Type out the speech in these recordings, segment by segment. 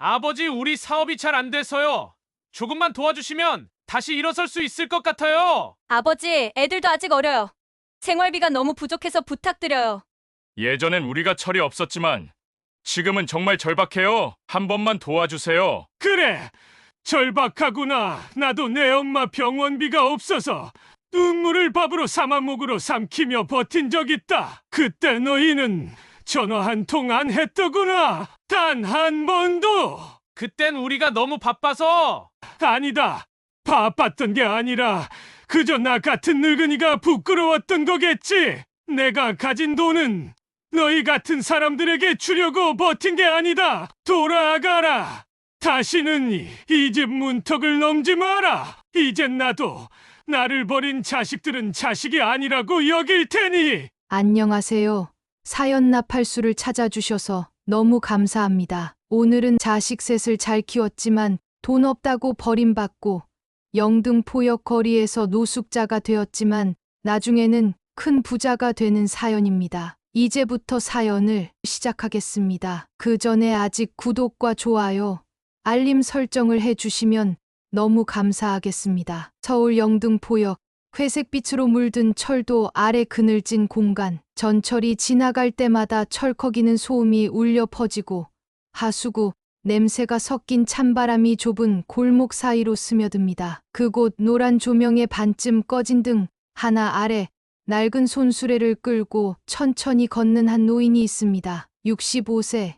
아버지, 우리 사업이 잘 안 돼서요. 조금만 도와주시면 다시 일어설 수 있을 것 같아요. 아버지, 애들도 아직 어려요. 생활비가 너무 부족해서 부탁드려요. 예전엔 우리가 철이 없었지만 지금은 정말 절박해요. 한 번만 도와주세요. 그래, 절박하구나. 나도 내 엄마 병원비가 없어서 눈물을 밥으로 삼아 목으로 삼키며 버틴 적 있다. 그때 너희는 전화 한 통 안 했더구나. 단 한 번도. 그땐 우리가 너무 바빠서. 아니다. 바빴던 게 아니라 그저 나 같은 늙은이가 부끄러웠던 거겠지. 내가 가진 돈은 너희 같은 사람들에게 주려고 버틴 게 아니다. 돌아가라. 다시는 이 집 문턱을 넘지 마라. 이젠 나도 나를 버린 자식들은 자식이 아니라고 여길 테니. 안녕하세요. 사연 나팔수를 찾아주셔서 너무 감사합니다. 오늘은 자식 셋을 잘 키웠지만 돈 없다고 버림받고 영등포역 거리에서 노숙자가 되었지만 나중에는 큰 부자가 되는 사연입니다. 이제부터 사연을 시작하겠습니다. 그 전에 아직 구독과 좋아요, 알림 설정을 해주시면 너무 감사하겠습니다. 서울 영등포역 회색빛으로 물든 철도 아래 그늘진 공간, 전철이 지나갈 때마다 철컥이는 소음이 울려 퍼지고 하수구 냄새가 섞인 찬바람이 좁은 골목 사이로 스며듭니다. 그곳 노란 조명에 반쯤 꺼진 등 하나 아래 낡은 손수레를 끌고 천천히 걷는 한 노인이 있습니다. 65세,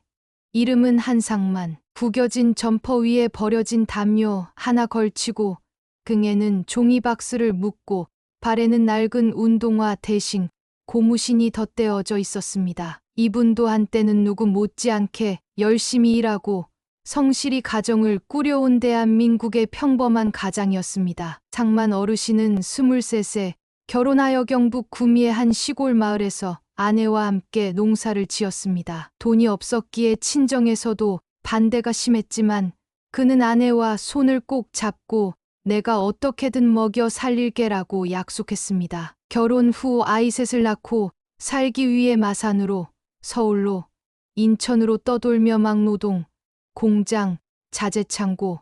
이름은 한상만. 구겨진 점퍼 위에 버려진 담요 하나 걸치고 등에는 종이박스를 묶고 발에는 낡은 운동화 대신 고무신이 덧대어져 있었습니다. 이분도 한때는 누구 못지않게 열심히 일하고 성실히 가정을 꾸려온 대한민국의 평범한 가장이었습니다. 상만 어르신은 23세 결혼하여 경북 구미의 한 시골 마을에서 아내와 함께 농사를 지었습니다. 돈이 없었기에 친정에서도 반대가 심했지만 그는 아내와 손을 꼭 잡고 내가 어떻게든 먹여 살릴게라고 약속했습니다. 결혼 후 아이 셋을 낳고 살기 위해 마산으로, 서울로, 인천으로 떠돌며 막노동, 공장, 자재창고,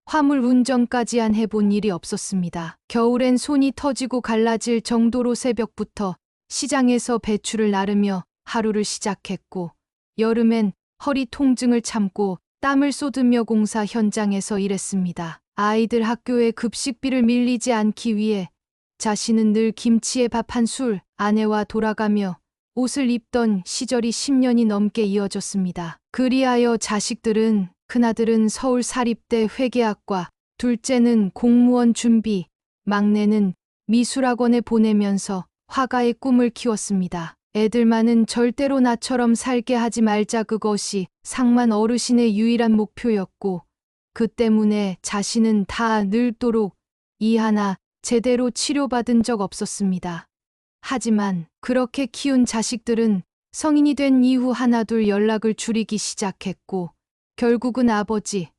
화물 운전까지 한 해본 일이 없었습니다. 겨울엔 손이 터지고 갈라질 정도로 새벽부터 시장에서 배추를 나르며 하루를 시작했고, 여름엔 허리 통증을 참고 땀을 쏟으며 공사 현장에서 일했습니다. 아이들 학교에 급식비를 밀리지 않기 위해 자신은 늘 김치에 밥 한 술, 아내와 돌아가며 옷을 입던 시절이 10년이 넘게 이어졌습니다. 그리하여 자식들은, 큰아들은 서울 사립대 회계학과, 둘째는 공무원 준비, 막내는 미술학원에 보내면서 화가의 꿈을 키웠습니다. 애들만은 절대로 나처럼 살게 하지 말자, 그것이 상만 어르신의 유일한 목표였고 그 때문에 자신은 다 늙도록 이 하나 제대로 치료받은 적 없었습니다. 하지만 그렇게 키운 자식들은 성인이 된 이후 하나둘 연락을 줄이기 시작했고 결국은 아버지,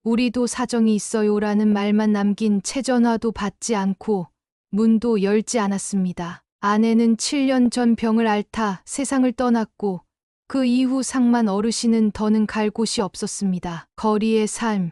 우리도 사정이 있어요라는 말만 남긴 채 전화도 받지 않고 문도 열지 않았습니다. 아내는 7년 전 병을 앓다 세상을 떠났고 그 이후 상만 어르신은 더는 갈 곳이 없었습니다. 거리의 삶,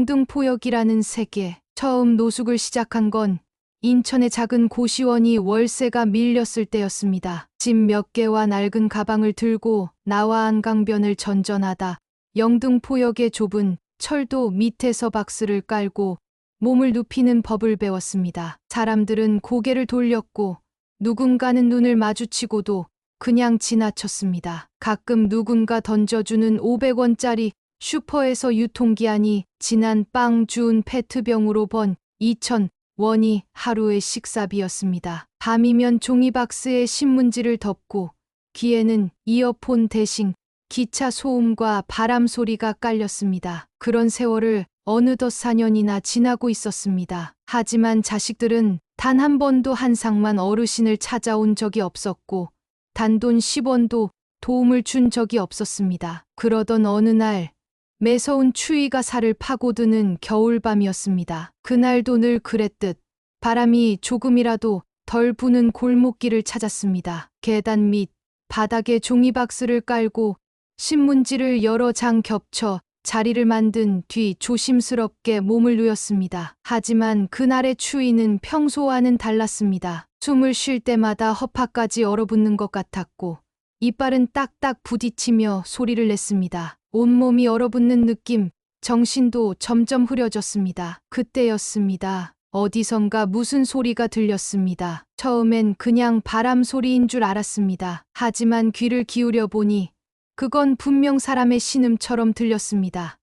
영등포역이라는 세계. 처음 노숙을 시작한 건 인천의 작은 고시원이 월세가 밀렸을 때였습니다. 집 몇 개와 낡은 가방을 들고 나와 한강변을 전전하다 영등포역의 좁은 철도 밑에서 박스를 깔고 몸을 눕히는 법을 배웠습니다. 사람들은 고개를 돌렸고 누군가는 눈을 마주치고도 그냥 지나쳤습니다. 가끔 누군가 던져주는 500원짜리 슈퍼에서 유통기한이 지난 빵 주운 페트병으로 번 2,000원이 하루의 식사비였습니다. 밤이면 종이박스에 신문지를 덮고 귀에는 이어폰 대신 기차 소음과 바람 소리가 깔렸습니다. 그런 세월을 어느덧 4년이나 지나고 있었습니다. 하지만 자식들은 단 한 번도 한상만 어르신을 찾아온 적이 없었고 단돈 10원도 도움을 준 적이 없었습니다. 그러던 어느 날 매서운 추위가 살을 파고드는 겨울밤이었습니다. 그날도 늘 그랬듯 바람이 조금이라도 덜 부는 골목길을 찾았습니다. 계단 밑 바닥에 종이박스를 깔고 신문지를 여러 장 겹쳐 자리를 만든 뒤 조심스럽게 몸을 누였습니다. 하지만 그날의 추위는 평소와는 달랐습니다. 숨을 쉴 때마다 허파까지 얼어붙는 것 같았고 이빨은 딱딱 부딪히며 소리를 냈습니다. 온몸이 얼어붙는 느낌, 정신도 점점 흐려졌습니다. 그때였습니다. 어디선가 무슨 소리가 들렸습니다. 처음엔 그냥 바람 소리인 줄 알았습니다. 하지만 귀를 기울여 보니 그건 분명 사람의 신음처럼 들렸습니다.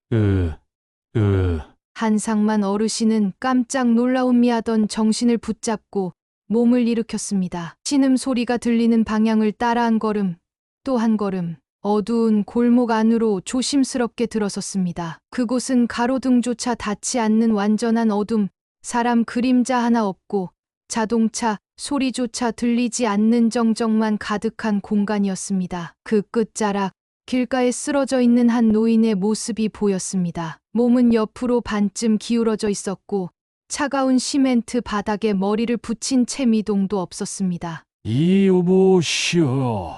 한상만 어르신은 깜짝 놀라움이하던 정신을 붙잡고 몸을 일으켰습니다. 신음 소리가 들리는 방향을 따라 한 걸음, 또 한 걸음, 어두운 골목 안으로 조심스럽게 들어섰습니다. 그곳은 가로등조차 닿지 않는 완전한 어둠, 사람 그림자 하나 없고 자동차 소리조차 들리지 않는 정적만 가득한 공간이었습니다. 그 끝자락 길가에 쓰러져 있는 한 노인의 모습이 보였습니다. 몸은 옆으로 반쯤 기울어져 있었고 차가운 시멘트 바닥에 머리를 붙인 채 미동도 없었습니다. 이보시오.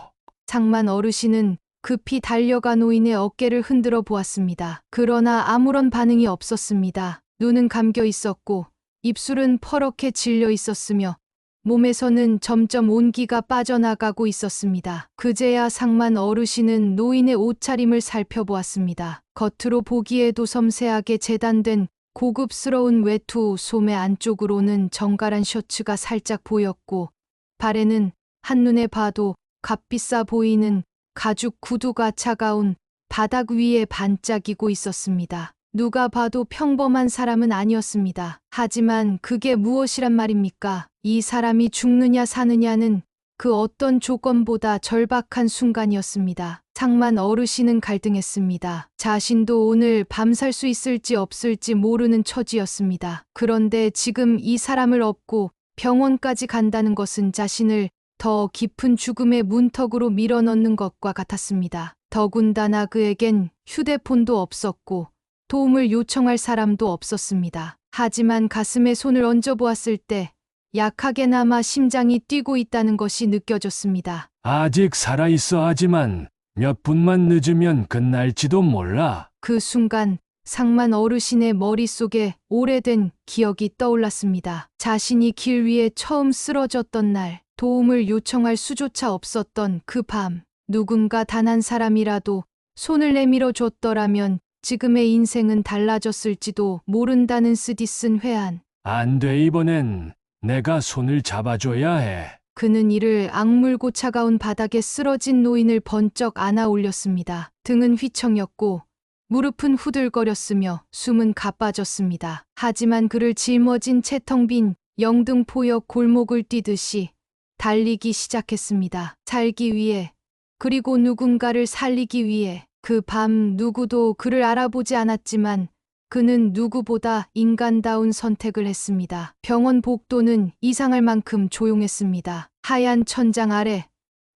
상만 어르신은 급히 달려가 노인의 어깨를 흔들어 보았습니다. 그러나 아무런 반응이 없었습니다. 눈은 감겨 있었고 입술은 퍼렇게 질려 있었으며 몸에서는 점점 온기가 빠져나가고 있었습니다. 그제야 상만 어르신은 노인의 옷차림을 살펴보았습니다. 겉으로 보기에도 섬세하게 재단된 고급스러운 외투 소매 안쪽으로는 정갈한 셔츠가 살짝 보였고 발에는 한눈에 봐도 값비싸 보이는 가죽 구두가 차가운 바닥 위에 반짝이고 있었습니다. 누가 봐도 평범한 사람은 아니었습니다. 하지만 그게 무엇이란 말입니까? 이 사람이 죽느냐 사느냐는 그 어떤 조건보다 절박한 순간이었습니다. 상만 어르신은 갈등했습니다. 자신도 오늘 밤 살 수 있을지 없을지 모르는 처지였습니다. 그런데 지금 이 사람을 업고 병원까지 간다는 것은 자신을 더 깊은 죽음의 문턱으로 밀어넣는 것과 같았습니다. 더군다나 그에겐 휴대폰도 없었고 도움을 요청할 사람도 없었습니다. 하지만 가슴에 손을 얹어 보았을 때 약하게나마 심장이 뛰고 있다는 것이 느껴졌습니다. 아직 살아있어 하지만 몇 분만 늦으면 끝날지도 몰라. 그 순간 상만 어르신의 머릿속에 오래된 기억이 떠올랐습니다. 자신이 길 위에 처음 쓰러졌던 날, 도움을 요청할 수조차 없었던 그 밤, 누군가 단 한 사람이라도 손을 내밀어 줬더라면 지금의 인생은 달라졌을지도 모른다는 쓰디쓴 회한. 안 돼, 이번엔 내가 손을 잡아줘야 해. 그는 이를 악물고 차가운 바닥에 쓰러진 노인을 번쩍 안아 올렸습니다. 등은 휘청였고 무릎은 후들거렸으며 숨은 가빠졌습니다. 하지만 그를 짊어진 채 텅 빈 영등포역 골목을 뛰듯이 달리기 시작했습니다. 살기 위해, 그리고 누군가를 살리기 위해. 그 밤 누구도 그를 알아보지 않았지만 그는 누구보다 인간다운 선택을 했습니다. 병원 복도는 이상할 만큼 조용했습니다. 하얀 천장 아래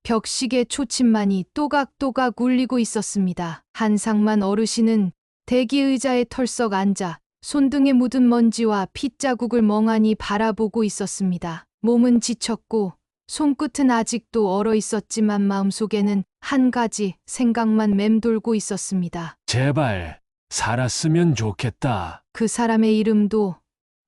벽시계 초침만이 또각또각 울리고 있었습니다. 한상만 어르신은 대기 의자에 털썩 앉아 손등에 묻은 먼지와 핏자국을 멍하니 바라보고 있었습니다. 몸은 지쳤고 손끝은 아직도 얼어 있었지만 마음속에는 한 가지 생각만 맴돌고 있었습니다. 제발 살았으면 좋겠다. 그 사람의 이름도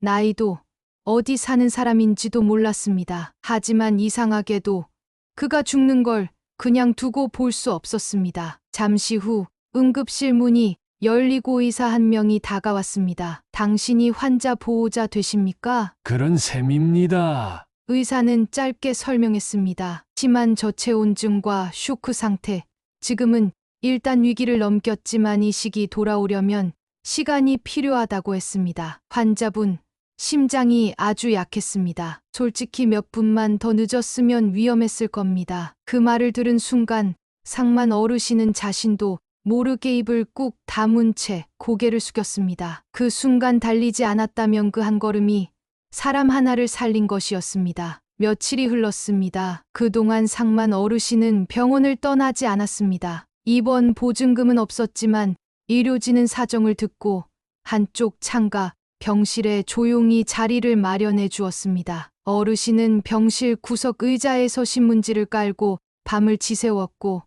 나이도 어디 사는 사람인지도 몰랐습니다. 하지만 이상하게도 그가 죽는 걸 그냥 두고 볼 수 없었습니다. 잠시 후 응급실 문이 열리고 의사 한 명이 다가왔습니다. 당신이 환자 보호자 되십니까? 그런 셈입니다. 의사는 짧게 설명했습니다. 심한 저체온증과 쇼크 상태. 지금은 일단 위기를 넘겼지만 이 시기 돌아오려면 시간이 필요하다고 했습니다. 환자분, 심장이 아주 약했습니다. 솔직히 몇 분만 더 늦었으면 위험했을 겁니다. 그 말을 들은 순간 상만 어르신은 자신도 모르게 입을 꾹 다문 채 고개를 숙였습니다. 그 순간 달리지 않았다면 그 한 걸음이 사람 하나를 살린 것이었습니다. 며칠이 흘렀습니다. 그동안 상만 어르신은 병원을 떠나지 않았습니다. 입원 보증금은 없었지만 의료진은 사정을 듣고 한쪽 창가 병실에 조용히 자리를 마련해 주었습니다. 어르신은 병실 구석 의자에서 신문지를 깔고 밤을 지새웠고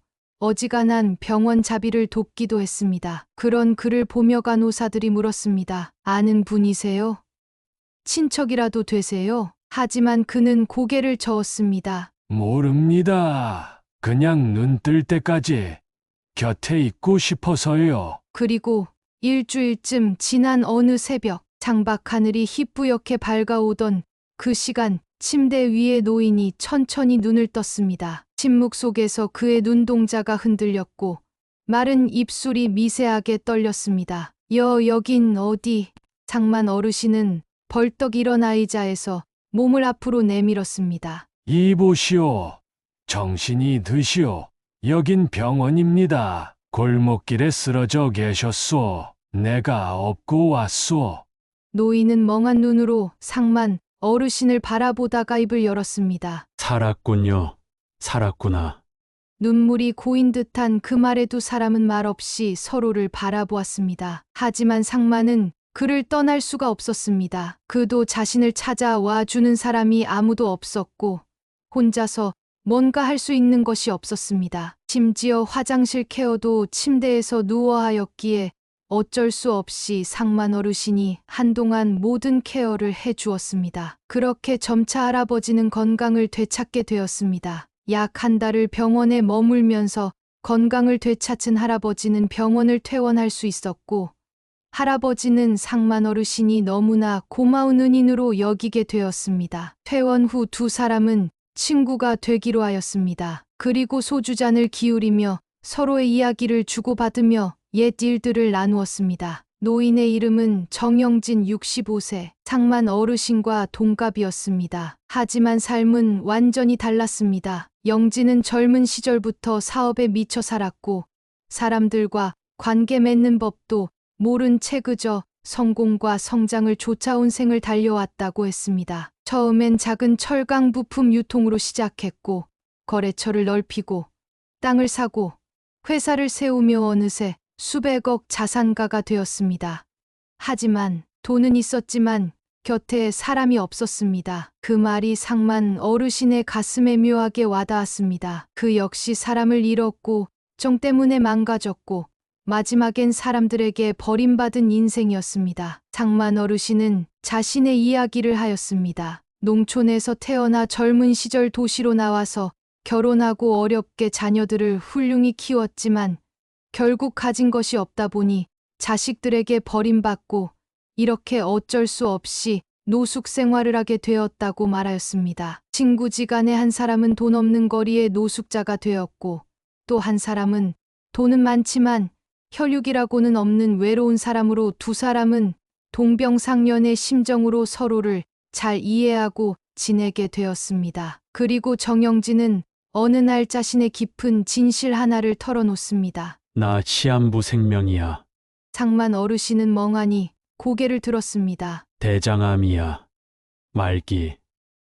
어지간한 병원 자비를 돕기도 했습니다. 그런 그를 보며 간호사들이 물었습니다. 아는 분이세요? 친척이라도 되세요? 하지만 그는 고개를 저었습니다. 모릅니다. 그냥 눈 뜰 때까지 곁에 있고 싶어서요. 그리고 일주일쯤 지난 어느 새벽, 창밖 하늘이 희뿌옇게 밝아오던 그 시간, 침대 위에 노인이 천천히 눈을 떴습니다. 침묵 속에서 그의 눈동자가 흔들렸고 마른 입술이 미세하게 떨렸습니다. 여긴 어디? 상만 어르신은 벌떡 일어나 의자에서 몸을 앞으로 내밀었습니다. 이보시오. 정신이 드시오. 여긴 병원입니다. 골목길에 쓰러져 계셨소. 내가 업고 왔소. 노인은 멍한 눈으로 상만 어르신을 바라보다가 입을 열었습니다. 살았군요. 살았구나. 눈물이 고인 듯한 그 말에 두 사람은 말없이 서로를 바라보았습니다. 하지만 상만은 그를 떠날 수가 없었습니다. 그도 자신을 찾아와 주는 사람이 아무도 없었고 혼자서 뭔가 할 수 있는 것이 없었습니다. 심지어 화장실 케어도 침대에서 누워 하였기에 어쩔 수 없이 상만 어르신이 한동안 모든 케어를 해 주었습니다. 그렇게 점차 할아버지는 건강을 되찾게 되었습니다. 약 한 달을 병원에 머물면서 건강을 되찾은 할아버지는 병원을 퇴원할 수 있었고 할아버지는 상만 어르신이 너무나 고마운 은인으로 여기게 되었습니다. 퇴원 후 두 사람은 친구가 되기로 하였습니다. 그리고 소주잔을 기울이며 서로의 이야기를 주고받으며 옛 일들을 나누었습니다. 노인의 이름은 정영진 65세, 상만 어르신과 동갑이었습니다. 하지만 삶은 완전히 달랐습니다. 영진은 젊은 시절부터 사업에 미쳐 살았고 사람들과 관계 맺는 법도 모른 채 그저 성공과 성장을 쫓아온 생을 달려왔다고 했습니다. 처음엔 작은 철강 부품 유통으로 시작했고 거래처를 넓히고 땅을 사고 회사를 세우며 어느새 수백억 자산가가 되었습니다. 하지만 돈은 있었지만 곁에 사람이 없었습니다. 그 말이 상만 어르신의 가슴에 묘하게 와닿았습니다. 그 역시 사람을 잃었고 정 때문에 망가졌고 마지막엔 사람들에게 버림받은 인생이었습니다. 상만 어르신은 자신의 이야기를 하였습니다. 농촌에서 태어나 젊은 시절 도시로 나와서 결혼하고 어렵게 자녀들을 훌륭히 키웠지만 결국 가진 것이 없다 보니 자식들에게 버림받고 이렇게 어쩔 수 없이 노숙 생활을 하게 되었다고 말하였습니다. 친구지간에 한 사람은 돈 없는 거리의 노숙자가 되었고 또 한 사람은 돈은 많지만 혈육이라고는 없는 외로운 사람으로 두 사람은 동병상련의 심정으로 서로를 잘 이해하고 지내게 되었습니다. 그리고 정영진은 어느 날 자신의 깊은 진실 하나를 털어놓습니다. 나 시한부 생명이야. 상만 어르신은 멍하니 고개를 들었습니다. 대장암이야. 말기.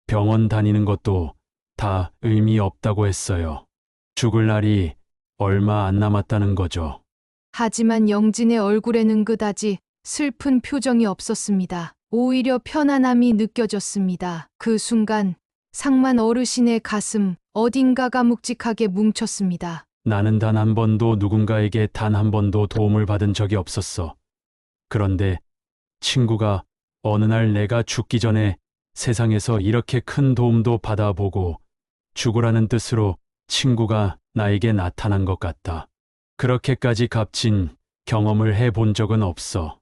병원 다니는 것도 다 의미 없다고 했어요. 죽을 날이 얼마 안 남았다는 거죠. 하지만 영진의 얼굴에는 그다지 슬픈 표정이 없었습니다. 오히려 편안함이 느껴졌습니다. 그 순간 상만 어르신의 가슴 어딘가가 묵직하게 뭉쳤습니다. 나는 단 한 번도 누군가에게 단 한 번도 도움을 받은 적이 없었어. 그런데 친구가 어느 날 내가 죽기 전에 세상에서 이렇게 큰 도움도 받아보고 죽으라는 뜻으로 친구가 나에게 나타난 것 같다. 그렇게까지 값진 경험을 해본 적은 없어.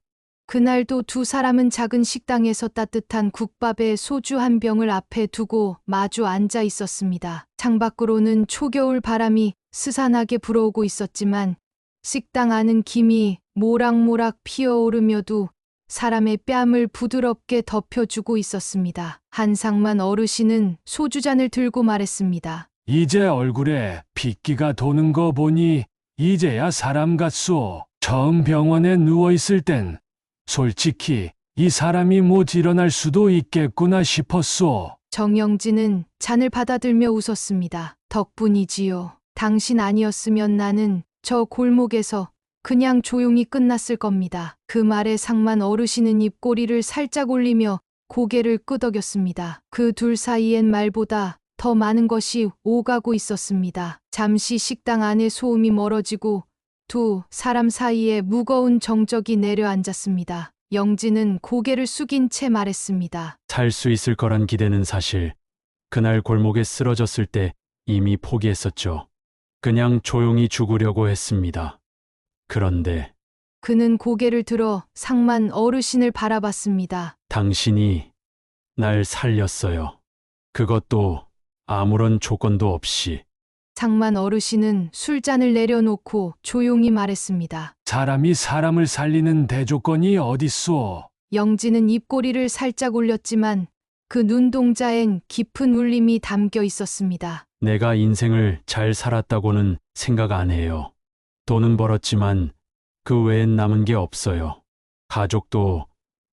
그날도 두 사람은 작은 식당에서 따뜻한 국밥에 소주 한 병을 앞에 두고 마주 앉아 있었습니다. 창밖으로는 초겨울 바람이 스산하게 불어오고 있었지만 식당 안은 김이 모락모락 피어오르며도 사람의 뺨을 부드럽게 덮여주고 있었습니다. 한상만 어르신은 소주잔을 들고 말했습니다. 이제 얼굴에 핏기가 도는 거 보니 이제야 사람 같소. 처음 병원에 누워있을 땐 솔직히 이 사람이 못 일어날 수도 있겠구나 싶었소. 정영진은 잔을 받아들며 웃었습니다. 덕분이지요. 당신 아니었으면 나는 저 골목에서 그냥 조용히 끝났을 겁니다. 그 말에 상만 어르신은 입꼬리를 살짝 올리며 고개를 끄덕였습니다. 그 둘 사이엔 말보다 더 많은 것이 오가고 있었습니다. 잠시 식당 안의 소음이 멀어지고 두 사람 사이에 무거운 정적이 내려앉았습니다. 영진은 고개를 숙인 채 말했습니다. 살 수 있을 거란 기대는 사실 그날 골목에 쓰러졌을 때 이미 포기했었죠. 그냥 조용히 죽으려고 했습니다. 그런데 그는 고개를 들어 상만 어르신을 바라봤습니다. 당신이 날 살렸어요. 그것도 아무런 조건도 없이. 상만 어르신은 술잔을 내려놓고 조용히 말했습니다. 사람이 사람을 살리는 대조건이 어딨소? 영진은 입꼬리를 살짝 올렸지만 그 눈동자엔 깊은 울림이 담겨 있었습니다. 내가 인생을 잘 살았다고는 생각 안 해요. 돈은 벌었지만 그 외엔 남은 게 없어요. 가족도,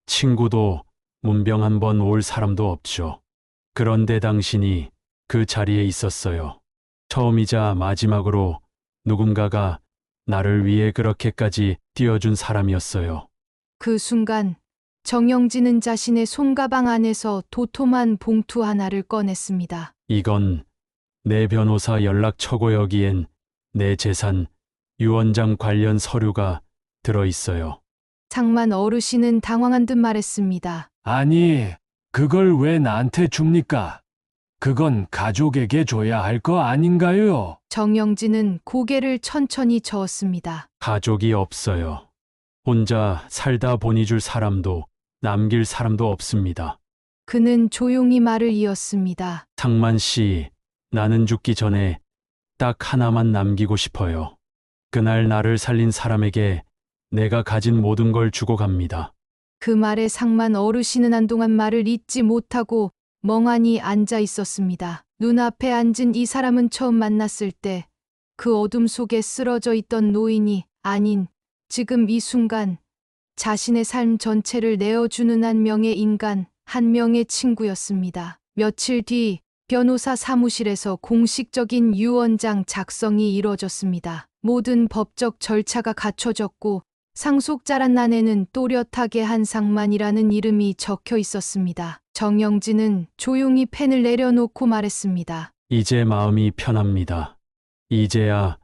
친구도, 문병 한 번 올 사람도 없죠. 그런데 당신이 그 자리에 있었어요. 처음이자 마지막으로 누군가가 나를 위해 그렇게까지 뛰어준 사람이었어요. 그 순간 정영진은 자신의 손가방 안에서 도톰한 봉투 하나를 꺼냈습니다. 이건 내 변호사 연락처고 여기엔 내 재산, 유언장 관련 서류가 들어있어요. 상만 어르신은 당황한 듯 말했습니다. 아니, 그걸 왜 나한테 줍니까? 그건 가족에게 줘야 할 거 아닌가요? 정영진은 고개를 천천히 저었습니다. 가족이 없어요. 혼자 살다 보니 줄 사람도 남길 사람도 없습니다. 그는 조용히 말을 이었습니다. 상만 씨, 나는 죽기 전에 딱 하나만 남기고 싶어요. 그날 나를 살린 사람에게 내가 가진 모든 걸 주고 갑니다. 그 말에 상만 어르신은 한동안 말을 잇지 못하고 멍하니 앉아 있었습니다. 눈앞에 앉은 이 사람은 처음 만났을 때 그 어둠 속에 쓰러져 있던 노인이 아닌 지금 이 순간 자신의 삶 전체를 내어주는 한 명의 인간, 한 명의 친구였습니다. 며칠 뒤 변호사 사무실에서 공식적인 유언장 작성이 이뤄졌습니다. 모든 법적 절차가 갖춰졌고 상속자란 난에는 또렷하게 한상만이라는 이름이 적혀 있었습니다. 정영진은 조용히 펜을 내려놓고 말했습니다. 이제 마음이 편합니다. 이제야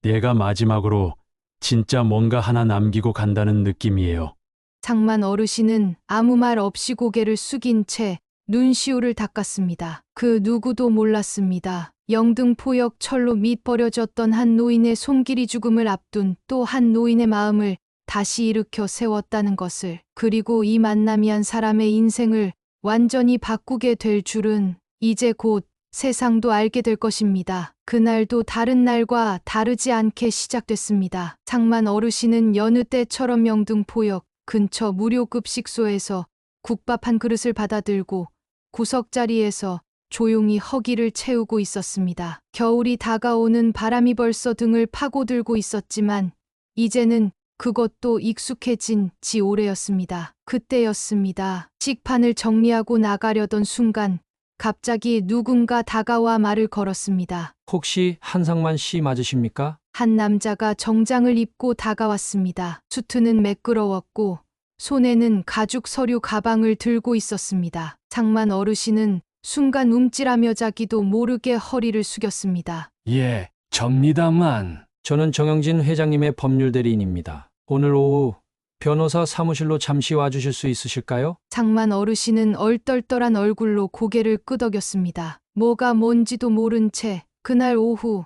내가 마지막으로 진짜 뭔가 하나 남기고 간다는 느낌이에요. 상만 어르신은 아무 말 없이 고개를 숙인 채 눈시울을 닦았습니다. 그 누구도 몰랐습니다. 영등포역 철로 밑버려졌던 한 노인의 손길이 죽음을 앞둔 또 한 노인의 마음을 다시 일으켜 세웠다는 것을, 그리고 이 만남이 한 사람의 인생을 완전히 바꾸게 될 줄은 이제 곧 세상도 알게 될 것입니다. 그날도 다른 날과 다르지 않게 시작됐습니다. 상만 어르신은 여느 때처럼 영등포역 근처 무료급식소에서 국밥 한 그릇을 받아들고 구석자리에서 조용히 허기를 채우고 있었습니다. 겨울이 다가오는 바람이 벌써 등을 파고들고 있었지만 이제는 그것도 익숙해진 지 오래였습니다. 그때였습니다. 식판을 정리하고 나가려던 순간 갑자기 누군가 다가와 말을 걸었습니다. 혹시 한상만 씨 맞으십니까? 한 남자가 정장을 입고 다가왔습니다. 수트는 매끄러웠고 손에는 가죽 서류 가방을 들고 있었습니다. 상만 어르신은 순간 움찔하며 자기도 모르게 허리를 숙였습니다. 예, 접니다만. 저는 정영진 회장님의 법률 대리인입니다. 오늘 오후 변호사 사무실로 잠시 와주실 수 있으실까요? 상만 어르신은 얼떨떨한 얼굴로 고개를 끄덕였습니다. 뭐가 뭔지도 모른 채 그날 오후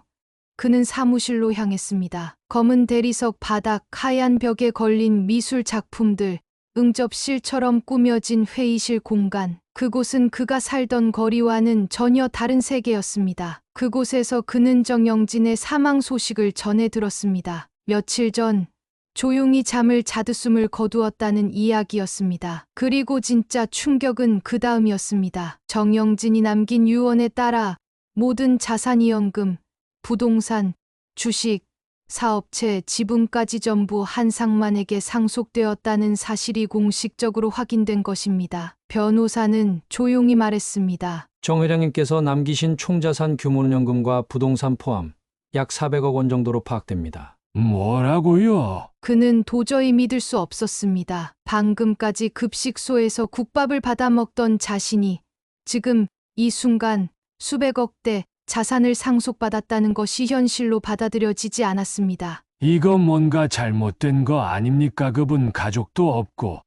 그는 사무실로 향했습니다. 검은 대리석 바닥, 하얀 벽에 걸린 미술 작품들, 응접실처럼 꾸며진 회의실 공간. 그곳은 그가 살던 거리와는 전혀 다른 세계였습니다. 그곳에서 그는 정영진의 사망 소식을 전해 들었습니다. 며칠 전 조용히 잠을 자듯숨을 거두었다는 이야기였습니다. 그리고 진짜 충격은 그 다음이었습니다. 정영진이 남긴 유언에 따라 모든 자산이 연금, 부동산, 주식, 사업체, 지분까지 전부 한상만에게 상속되었다는 사실이 공식적으로 확인된 것입니다. 변호사는 조용히 말했습니다. 정 회장님께서 남기신 총자산 규모는 연금과 부동산 포함 약 400억 원 정도로 파악됩니다. 뭐라고요? 그는 도저히 믿을 수 없었습니다. 방금까지 급식소에서 국밥을 받아 먹던 자신이 지금 이 순간 수백억 대 자산을 상속받았다는 것이 현실로 받아들여지지 않았습니다. 이거 뭔가 잘못된 거 아닙니까? 그분 가족도 없고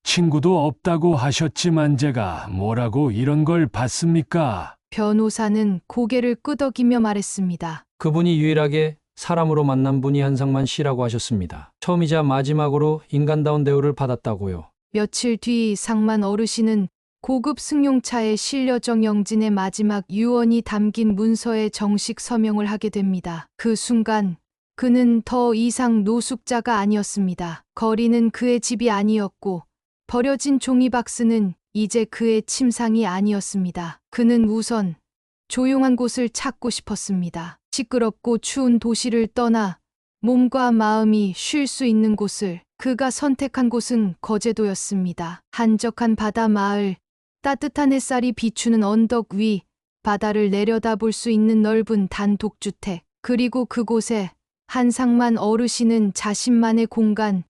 친구도 없다고 하셨지만 제가 뭐라고 이런 걸 받습니까? 변호사는 고개를 끄덕이며 말했습니다. 그분이 유일하게 사람으로 만난 분이 한상만 씨라고 하셨습니다. 처음이자 마지막으로 인간다운 대우를 받았다고요. 며칠 뒤 상만 어르신은 고급 승용차에 실려 정영진의 마지막 유언이 담긴 문서에 정식 서명을 하게 됩니다. 그 순간 그는 더 이상 노숙자가 아니었습니다. 거리는 그의 집이 아니었고 버려진 종이박스는 이제 그의 침상이 아니었습니다. 그는 우선 조용한 곳을 찾고 싶었습니다. 시끄럽고 추운 도시를 떠나 몸과 마음이 쉴 수 있는 곳을 그가 선택한 곳은 거제도였습니다. 한적한 바다 마을, 따뜻한 햇살이 비추는 언덕 위, 바다를 내려다볼 수 있는 넓은 단독주택, 그리고 그곳에 한상만 어르신은 자신만의 공간,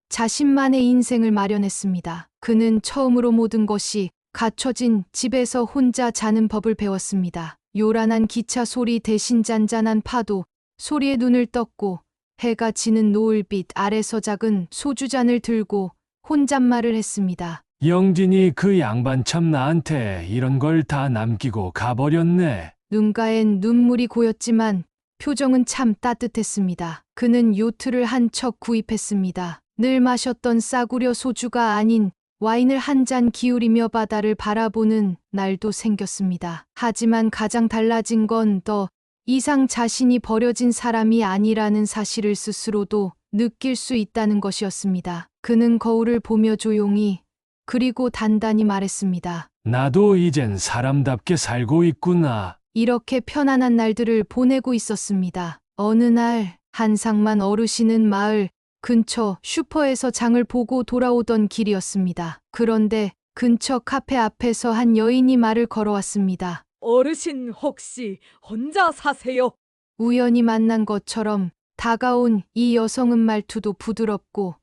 자신만의 인생을 마련했습니다. 그는 처음으로 모든 것이 갖춰진 집에서 혼자 자는 법을 배웠습니다. 요란한 기차 소리 대신 잔잔한 파도 소리에 눈을 떴고 해가 지는 노을빛 아래서 작은 소주잔을 들고 혼잣말을 했습니다. 영진이 그 양반 참 나한테 이런 걸 다 남기고 가버렸네. 눈가엔 눈물이 고였지만 표정은 참 따뜻했습니다. 그는 요트를 한 척 구입했습니다. 늘 마셨던 싸구려 소주가 아닌 와인을 한 잔 기울이며 바다를 바라보는 날도 생겼습니다. 하지만 가장 달라진 건 더 이상 자신이 버려진 사람이 아니라는 사실을 스스로도 느낄 수 있다는 것이었습니다. 그는 거울을 보며 조용히 그리고 단단히 말했습니다. 나도 이젠 사람답게 살고 있구나. 이렇게 편안한 날들을 보내고 있었습니다. 어느 날 한상만 어르신은 마을 근처 슈퍼에서 장을 보고 돌아오던 길이었습니다. 그런데 근처 카페 앞에서 한 여인이 말을 걸어왔습니다. 어르신 혹시 혼자 사세요? 우연히 만난 것처럼 다가온 이 여성은 말투도 부드럽고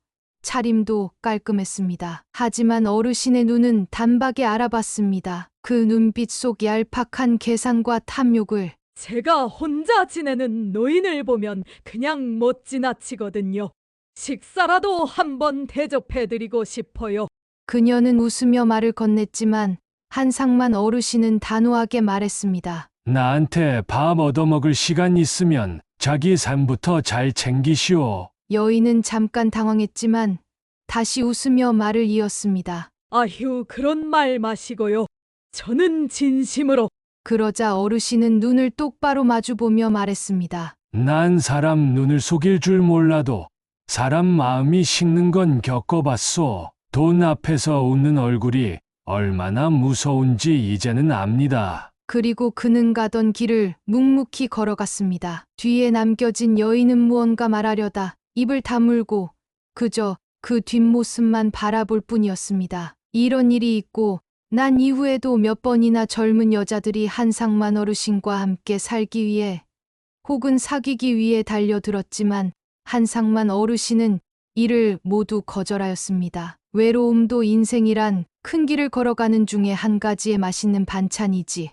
차림도 깔끔했습니다. 하지만 어르신의 눈은 단박에 알아봤습니다. 그 눈빛 속 얄팍한 계산과 탐욕을. 제가 혼자 지내는 노인을 보면 그냥 못 지나치거든요. 식사라도 한번 대접해드리고 싶어요. 그녀는 웃으며 말을 건넸지만 한상만 어르신은 단호하게 말했습니다. 나한테 밥 얻어먹을 시간 있으면 자기 삶부터 잘 챙기시오. 여인은 잠깐 당황했지만 다시 웃으며 말을 이었습니다. 아휴, 그런 말 마시고요. 저는 진심으로. 그러자 어르신은 눈을 똑바로 마주보며 말했습니다. 난 사람 눈을 속일 줄 몰라도 사람 마음이 식는 건 겪어봤소. 돈 앞에서 웃는 얼굴이 얼마나 무서운지 이제는 압니다. 그리고 그는 가던 길을 묵묵히 걸어갔습니다. 뒤에 남겨진 여인은 무언가 말하려다 입을 다물고 그저 그 뒷모습만 바라볼 뿐이었습니다. 이런 일이 있고 난 이후에도 몇 번이나 젊은 여자들이 한상만 어르신과 함께 살기 위해 혹은 사귀기 위해 달려들었지만 한상만 어르신은 이를 모두 거절하였습니다. 외로움도 인생이란 큰 길을 걸어가는 중에 한 가지의 맛있는 반찬이지.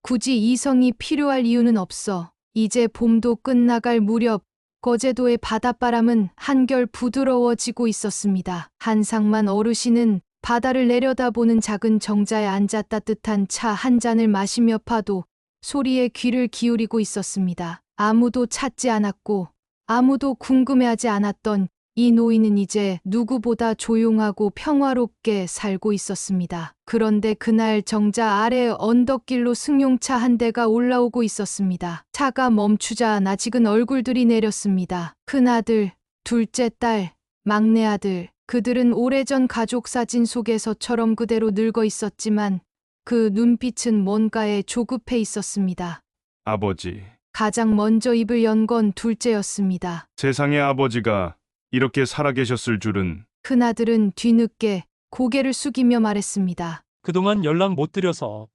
굳이 이성이 필요할 이유는 없어. 이제 봄도 끝나갈 무렵 거제도의 바닷바람은 한결 부드러워지고 있었습니다. 한상만 어르신은 바다를 내려다보는 작은 정자에 앉아 따뜻한 차 한 잔을 마시며 파도 소리에 귀를 기울이고 있었습니다. 아무도 찾지 않았고 아무도 궁금해하지 않았던 이 노인은 이제 누구보다 조용하고 평화롭게 살고 있었습니다. 그런데 그날 정자 아래 언덕길로 승용차 한 대가 올라오고 있었습니다. 차가 멈추자 낯익은 얼굴들이 내렸습니다. 큰아들, 둘째 딸, 막내 아들. 그들은 오래전 가족 사진 속에서처럼 그대로 늙어 있었지만 그 눈빛은 뭔가에 조급해 있었습니다. 아버지, 가장 먼저 입을 연 건 둘째였습니다. 세상에 아버지가 이렇게 살아계셨을 줄은. 큰아들은 뒤늦게 고개를 숙이며 말했습니다. 그동안 연락 못 드려서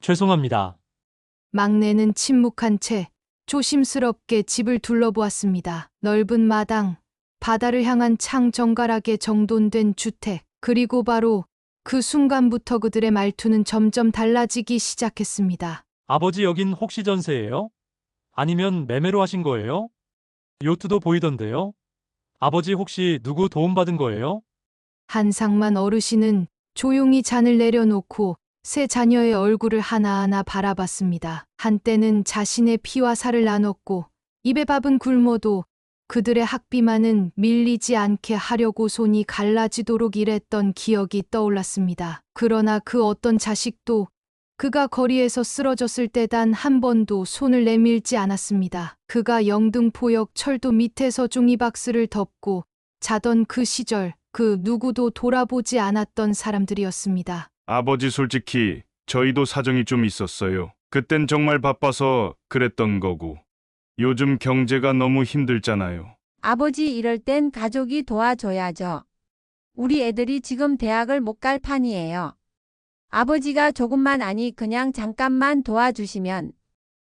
죄송합니다. 막내는 침묵한 채 조심스럽게 집을 둘러보았습니다. 넓은 마당, 바다를 향한 창 정갈하게 정돈된 주택, 그리고 바로 그 순간부터 그들의 말투는 점점 달라지기 시작했습니다. 아버지 여긴 혹시 전세예요? 아니면 매매로 하신 거예요? 요트도 보이던데요? 아버지 혹시 누구 도움받은 거예요? 한상만 어르신은 조용히 잔을 내려놓고 세 자녀의 얼굴을 하나하나 바라봤습니다. 한때는 자신의 피와 살을 나눴고 입에 밥은 굶어도 그들의 학비만은 밀리지 않게 하려고 손이 갈라지도록 일했던 기억이 떠올랐습니다. 그러나 그 어떤 자식도 그가 거리에서 쓰러졌을 때 단 한 번도 손을 내밀지 않았습니다. 그가 영등포역 철도 밑에서 종이박스를 덮고 자던 그 시절 그 누구도 돌아보지 않았던 사람들이었습니다. 아버지 솔직히 저희도 사정이 좀 있었어요. 그땐 정말 바빠서 그랬던 거고. 요즘 경제가 너무 힘들잖아요. 아버지 이럴 땐 가족이 도와줘야죠. 우리 애들이 지금 대학을 못 갈 판이에요. 아버지가 조금만 아니 그냥 잠깐만 도와주시면.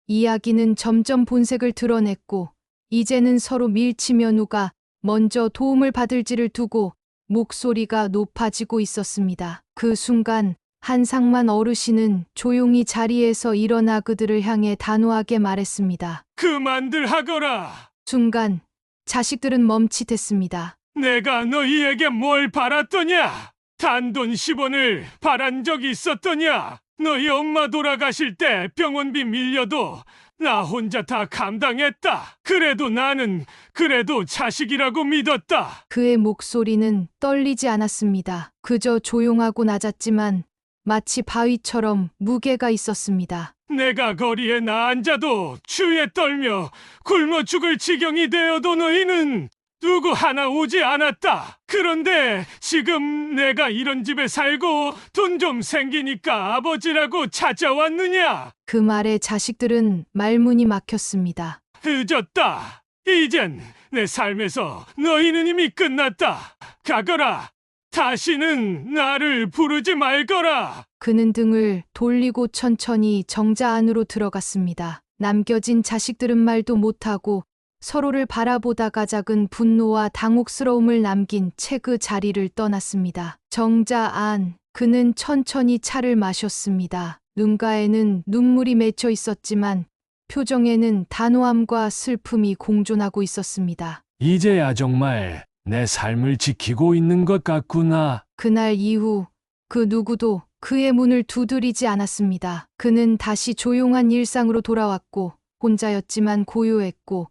이야기는 점점 본색을 드러냈고 이제는 서로 밀치며 누가 먼저 도움을 받을지를 두고 목소리가 높아지고 있었습니다. 그 순간 한상만 어르신은 조용히 자리에서 일어나 그들을 향해 단호하게 말했습니다. 그만들 하거라. 순간 자식들은 멈칫했습니다. 내가 너희에게 뭘 바랐더냐? 단돈 10원을 바란 적이 있었더냐? 너희 엄마 돌아가실 때 병원비 밀려도 나 혼자 다 감당했다. 그래도 나는 그래도 자식이라고 믿었다. 그의 목소리는 떨리지 않았습니다. 그저 조용하고 낮았지만 마치 바위처럼 무게가 있었습니다. 내가 거리에 나 앉아도 추위에 떨며 굶어 죽을 지경이 되어도 너희는 누구 하나 오지 않았다. 그런데 지금 내가 이런 집에 살고 돈 좀 생기니까 아버지라고 찾아왔느냐? 그 말에 자식들은 말문이 막혔습니다. 늦었다. 이젠 내 삶에서 너희는 이미 끝났다. 가거라. 다시는 나를 부르지 말거라. 그는 등을 돌리고 천천히 정자 안으로 들어갔습니다. 남겨진 자식들은 말도 못하고 서로를 바라보다가 작은 분노와 당혹스러움을 남긴 채 그 자리를 떠났습니다. 정자 안, 그는 천천히 차를 마셨습니다. 눈가에는 눈물이 맺혀 있었지만 표정에는 단호함과 슬픔이 공존하고 있었습니다. 이제야 정말 내 삶을 지키고 있는 것 같구나. 그날 이후 그 누구도 그의 문을 두드리지 않았습니다. 그는 다시 조용한 일상으로 돌아왔고 혼자였지만 고요했고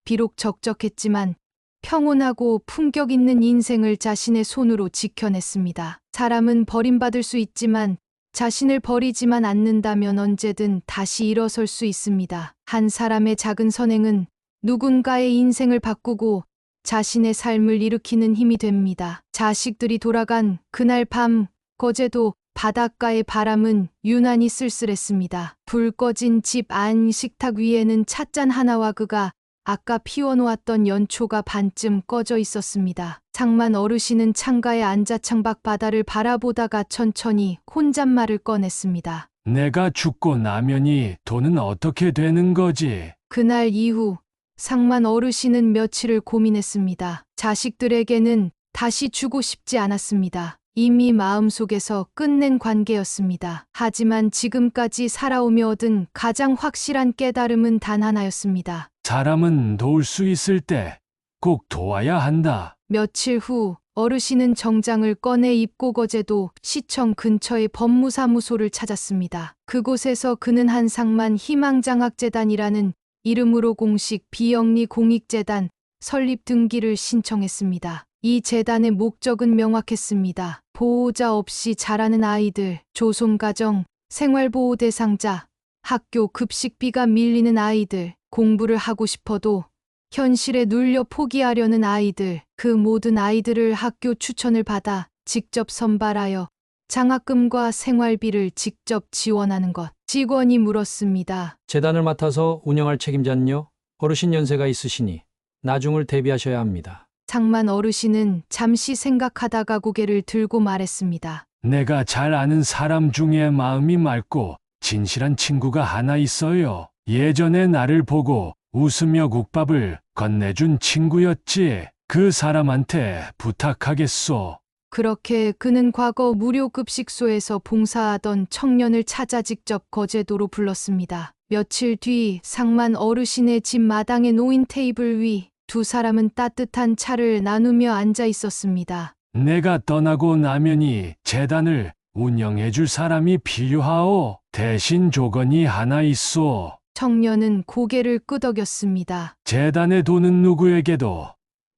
비록 적적했지만 평온하고 품격 있는 인생을 자신의 손으로 지켜냈습니다. 사람은 버림받을 수 있지만 자신을 버리지만 않는다면 언제든 다시 일어설 수 있습니다. 한 사람의 작은 선행은 누군가의 인생을 바꾸고 자신의 삶을 일으키는 힘이 됩니다. 자식들이 돌아간 그날 밤, 거제도 바닷가의 바람은 유난히 쓸쓸했습니다. 불 꺼진 집 안 식탁 위에는 찻잔 하나와 그가 아까 피워놓았던 연초가 반쯤 꺼져 있었습니다. 상만 어르신은 창가에 앉아 창밖 바다를 바라보다가 천천히 혼잣말을 꺼냈습니다. 내가 죽고 나면이 돈은 어떻게 되는 거지? 그날 이후 상만 어르신은 며칠을 고민했습니다. 자식들에게는 다시 주고 싶지 않았습니다. 이미 마음속에서 끝낸 관계였습니다. 하지만 지금까지 살아오며 얻은 가장 확실한 깨달음은 단 하나였습니다. 사람은 도울 수 있을 때 꼭 도와야 한다. 며칠 후 어르신은 정장을 꺼내 입고 거제도 시청 근처의 법무사무소를 찾았습니다. 그곳에서 그는 한상만 희망장학재단이라는 이름으로 공식 비영리 공익재단 설립 등기를 신청했습니다. 이 재단의 목적은 명확했습니다. 보호자 없이 자라는 아이들, 조손가정, 생활보호 대상자, 학교 급식비가 밀리는 아이들, 공부를 하고 싶어도 현실에 눌려 포기하려는 아이들, 그 모든 아이들을 학교 추천을 받아 직접 선발하여 장학금과 생활비를 직접 지원하는 것. 직원이 물었습니다. 재단을 맡아서 운영할 책임자는요? 어르신 연세가 있으시니 나중을 대비하셔야 합니다. 상만 어르신은 잠시 생각하다가 고개를 들고 말했습니다. 내가 잘 아는 사람 중에 마음이 맑고 진실한 친구가 하나 있어요. 예전에 나를 보고 웃으며 국밥을 건네준 친구였지. 그 사람한테 부탁하겠소. 그렇게 그는 과거 무료급식소에서 봉사하던 청년을 찾아 직접 거제도로 불렀습니다. 며칠 뒤 상만 어르신의 집 마당에 놓인 테이블 위 두 사람은 따뜻한 차를 나누며 앉아 있었습니다. 내가 떠나고 나면이 재단을 운영해 줄 사람이 필요하오. 대신 조건이 하나 있어. 청년은 고개를 끄덕였습니다. 재단의 돈은 누구에게도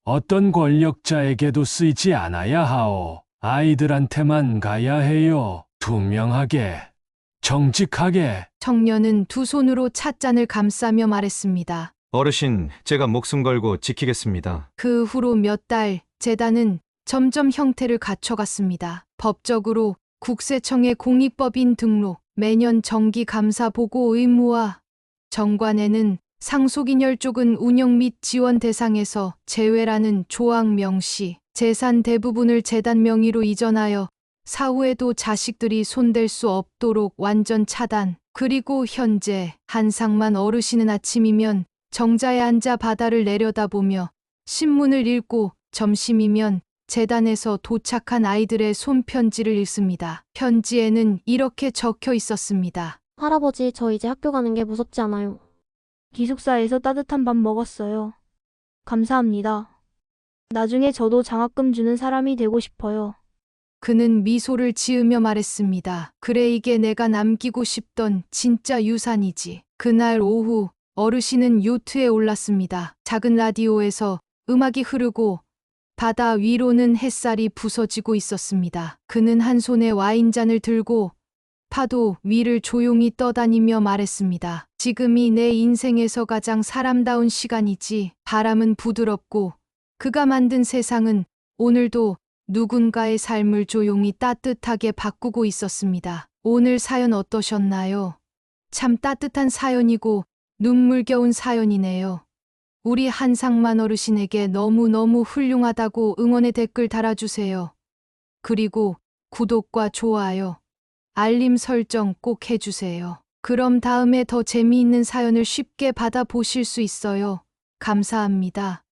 어떤 권력자에게도 쓰이지 않아야 하오. 아이들한테만 가야 해요. 투명하게, 정직하게. 청년은 두 손으로 찻잔을 감싸며 말했습니다. 어르신, 제가 목숨 걸고 지키겠습니다. 그 후로 몇 달, 재단은 점점 형태를 갖춰갔습니다. 법적으로 국세청의 공익법인 등록, 매년 정기 감사 보고 의무화, 정관에는 상속인열 쪽은 운영 및 지원 대상에서 제외라는 조항 명시, 재산 대부분을 재단 명의로 이전하여 사후에도 자식들이 손댈 수 없도록 완전 차단. 그리고 현재 한상만 어르신은 아침이면 정자에 앉아 바다를 내려다보며 신문을 읽고 점심이면 재단에서 도착한 아이들의 손편지를 읽습니다. 편지에는 이렇게 적혀 있었습니다. 할아버지, 저 이제 학교 가는 게 무섭지 않아요. 기숙사에서 따뜻한 밥 먹었어요. 감사합니다. 나중에 저도 장학금 주는 사람이 되고 싶어요. 그는 미소를 지으며 말했습니다. 그래, 이게 내가 남기고 싶던 진짜 유산이지. 그날 오후 어르신은 요트에 올랐습니다. 작은 라디오에서 음악이 흐르고 바다 위로는 햇살이 부서지고 있었습니다. 그는 한 손에 와인잔을 들고 파도 위를 조용히 떠다니며 말했습니다. 지금이 내 인생에서 가장 사람다운 시간이지. 바람은 부드럽고 그가 만든 세상은 오늘도 누군가의 삶을 조용히 따뜻하게 바꾸고 있었습니다. 오늘 사연 어떠셨나요? 참 따뜻한 사연이고 눈물겨운 사연이네요. 우리 한상만 어르신에게 너무너무 훌륭하다고 응원의 댓글 달아주세요. 그리고 구독과 좋아요, 알림 설정 꼭 해주세요. 그럼 다음에 더 재미있는 사연을 쉽게 받아보실 수 있어요. 감사합니다.